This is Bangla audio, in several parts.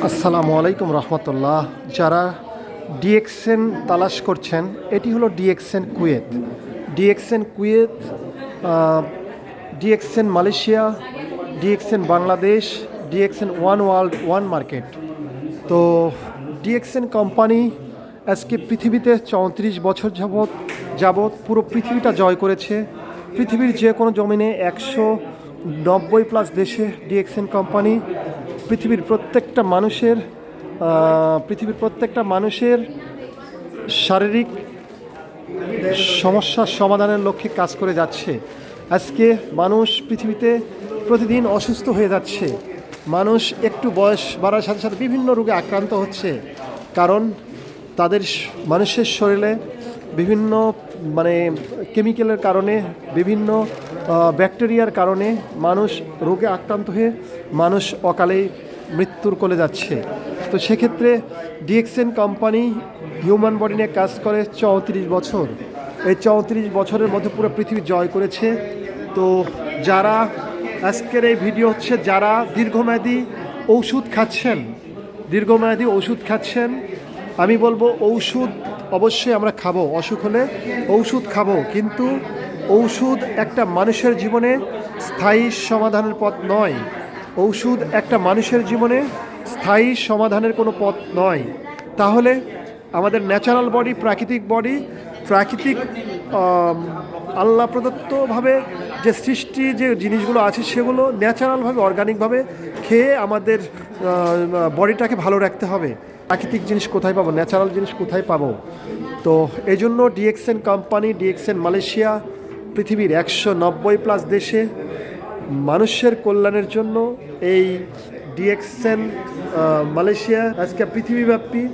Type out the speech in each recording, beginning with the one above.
আসসালামু আলাইকুম রহমতুল্লাহ। যারা ডিএক্সএন তালাশ করছেন, এটি হলো DXN Kuwait. DXN Kuwait, DXN Malaysia, DXN Bangladesh, DXN one world one market. তো ডিএক্সএন কোম্পানি আজকে পৃথিবীতে 34 বছর যাবৎ পুরো পৃথিবীটা জয় করেছে। পৃথিবীর যে কোনো জমিনে 190+ দেশে ডিএক্সএন কোম্পানি পৃথিবীর প্রত্যেকটা মানুষের শারীরিক সমস্যার সমাধানের লক্ষ্যে কাজ করে যাচ্ছে। আজকে মানুষ পৃথিবীতে প্রতিদিন অসুস্থ হয়ে যাচ্ছে। মানুষ একটু বয়স বাড়ার সাথে সাথে বিভিন্ন রোগে আক্রান্ত হচ্ছে, কারণ মানুষের শরীরে বিভিন্ন কেমিক্যালের কারণে, বিভিন্ন ব্যাকটেরিয়ার কারণে মানুষ রোগে আক্রান্ত হয়ে মানুষ অকালেই মৃত্যুর কোলে যাচ্ছে। তো সেক্ষেত্রে ডিএক্সএন কোম্পানি হিউম্যান বডি নিয়ে কাজ করে 34 বছর। এই 34 বছরের মধ্যে পুরো পৃথিবী জয় করেছে। তো যারা আজকের এই ভিডিও হচ্ছে, যারা দীর্ঘমেয়াদী ওষুধ খাচ্ছেন, আমি বলবো ঔষধ অবশ্যই আমরা খাবো, অসুখ হলে ঔষধ খাবো, কিন্তু ঔষধ একটা মানুষের জীবনে স্থায়ী সমাধানের পথ নয়। ঔষধ একটা মানুষের জীবনে স্থায়ী সমাধানের কোনো পথ নয়। তাহলে আমাদের ন্যাচারাল বডি, প্রাকৃতিক আল্লাহ প্রদত্তভাবে যে সৃষ্টি যে জিনিসগুলো আছে, সেগুলো ন্যাচারালভাবে অর্গানিকভাবে খেয়ে আমাদের বডিটাকে ভালো রাখতে হবে। প্রাকৃতিক জিনিস কোথায় পাবো, ন্যাচারাল জিনিস কোথায় পাবো? তো এই জন্য ডিএক্সএন কোম্পানি, ডিএক্সএন মালয়েশিয়া পৃথিবীর 190+ দেশে মানুষের কল্যাণের জন্য এই ডিএক্সএন মালয়েশিয়া আজকে পৃথিবীব্যাপী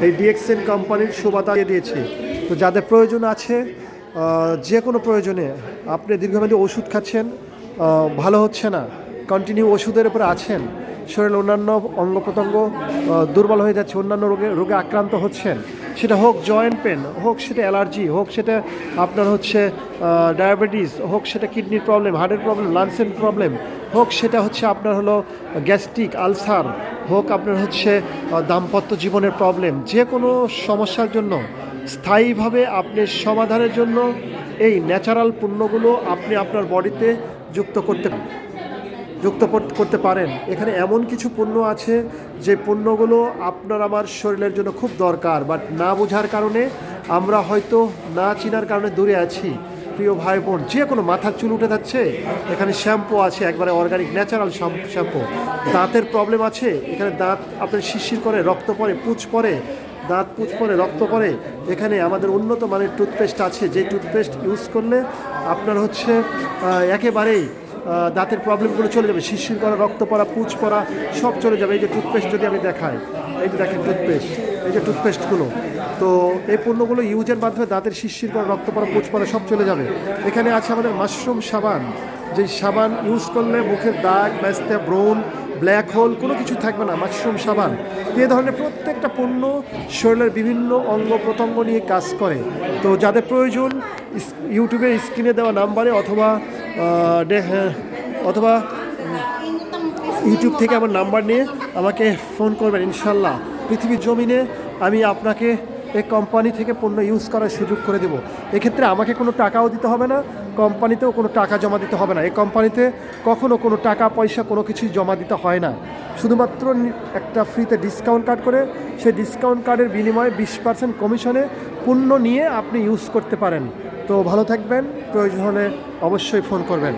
এই ডিএক্সএন কোম্পানির সুবাদা দিয়ে দিয়েছে। তো যাদের প্রয়োজন আছে, যে কোনো প্রয়োজনে, আপনি দীর্ঘমেয়াদী ওষুধ খাচ্ছেন, ভালো হচ্ছে না, কন্টিনিউ ওষুধের উপরে আছেন, শরীরের অন্যান্য অঙ্গ প্রত্যঙ্গ দুর্বল হয়ে যাচ্ছে, অন্যান্য রোগে আক্রান্ত হচ্ছেন, সেটা হোক জয়েন্ট পেন, হোক সেটা অ্যালার্জি, হোক সেটা আপনার হচ্ছে ডায়াবেটিস, হোক সেটা কিডনির প্রবলেম, হার্টের প্রবলেম, লাংসের প্রবলেম, হোক সেটা হচ্ছে আপনার হলো গ্যাস্ট্রিক আলসার, হোক আপনার হচ্ছে দাম্পত্য জীবনের প্রবলেম, যে কোনো সমস্যার জন্য স্থায়ীভাবে আপনি সমাধানের জন্য এই ন্যাচারাল পণ্যগুলো আপনি আপনার বডিতে যুক্ত করতে পারেন। এখানে এমন কিছু পণ্য আছে যে পণ্যগুলো আপনার আমার শরীরের জন্য খুব দরকার, বাট না বোঝার কারণে আমরা হয়তো না চিনার কারণে দূরে আছি। প্রিয় ভাই বোন, যে কোনো মাথার চুল উঠে যাচ্ছে, এখানে শ্যাম্পু আছে, একবারে অর্গানিক ন্যাচারাল শ্যাম্পু। দাঁতের প্রবলেম আছে, এখানে দাঁত আপনার শিরশির করে, রক্ত পড়ে, দাঁত পুঁজ পড়ে, রক্ত পড়ে, এখানে আমাদের উন্নত মানের টুথপেস্ট আছে, যে টুথপেস্ট ইউজ করলে আপনার হচ্ছে একেবারেই দাঁতের প্রবলেমগুলো চলে যাবে, শিরশির করা, রক্ত পড়া, পুঁজ পড়া সব চলে যাবে। এই যে টুথপেস্ট যদি আমি দেখাই, এই যে দেখেন এই যে টুথপেস্টগুলো, তো এই পণ্যগুলো ইউজের মাধ্যমে দাঁতের শিরশির করা, রক্ত পড়া, পুঁজ পড়া সব চলে যাবে। এখানে আছে আমাদের মাশরুম সাবান, যেই সাবান ইউজ করলে মুখের দাগ, ম্যাস্তা, ব্রণ, ব্ল্যাক হোল কোনো কিছু থাকবে না। মাশরুম সাবান, এই ধরনের প্রত্যেকটা পণ্য শরীরের বিভিন্ন অঙ্গ প্রত্যঙ্গ নিয়ে কাজ করে। তো যাদের প্রয়োজন, ইউটিউবে স্ক্রিনে দেওয়া নাম্বারে অথবা ইউটিউব থেকে আমার নাম্বার নিয়ে আমাকে ফোন করবেন। ইনশাল্লাহ পৃথিবীর জমিনে আমি আপনাকে এই কোম্পানি থেকে পণ্য ইউজ করার সুযোগ করে দেব। এক্ষেত্রে আমাকে কোনো টাকাও দিতে হবে না, কোম্পানিতেও কোনো টাকা জমা দিতে হবে না। এই কোম্পানিতে কখনো কোনো টাকা পয়সা কোনো কিছুই জমা দিতে হয় না। শুধুমাত্র একটা ফ্রিতে ডিসকাউন্ট কার্ড করে, সেই ডিসকাউন্ট কার্ডের বিনিময়ে 20% কমিশনে পণ্য নিয়ে আপনি ইউজ করতে পারেন। তো ভালো থাকবেন, প্রয়োজন হলে অবশ্যই ফোন করবেন।